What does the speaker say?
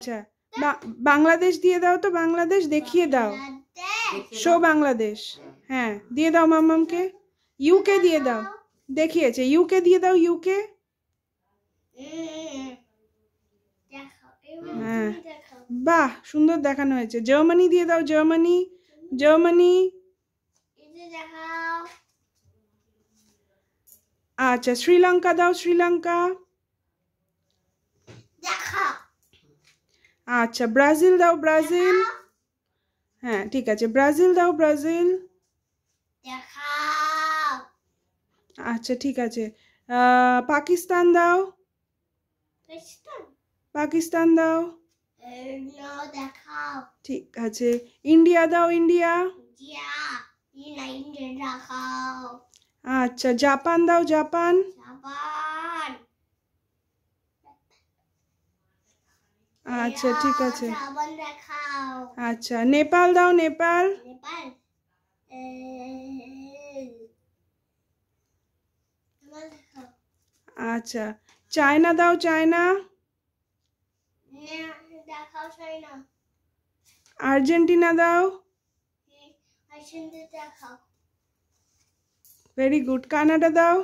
আচ্ছা, বাংলাদেশ দিয়ে দাও তো, বাংলাদেশ দেখিয়ে দাও। শো বাংলাদেশ। হ্যাঁ, দিয়ে দাও মাম্মামকে। ইউকে দিয়ে দাও, দেখিয়েছে। ইউকে দিয়ে দাও, ইউকে। হ্যাঁ, বাহ, সুন্দর দেখানো হয়েছে। জার্মানি দিয়ে দাও, জার্মানি, জার্মানি। আচ্ছা, শ্রীলঙ্কা দাও, শ্রীলঙ্কা। আচ্ছা, ব্রাজিল দাও, ব্রাজিল। হ্যাঁ, ঠিক আছে, ব্রাজিল দাও, ব্রাজিল। আচ্ছা, ঠিক আছে, পাকিস্তান দাও, পাকিস্তান দাও। ঠিক আছে, ইন্ডিয়া দাও, ইন্ডিয়া। আচ্ছা, জাপান দাও, জাপান। আচ্ছা, ঠিক আছে। আচ্ছা, নেপাল দাও, নেপাল। আচ্ছা, চায়না দাও, চায়না। আর্জেন্টিনা দাও। Very good. কানাডা দাও।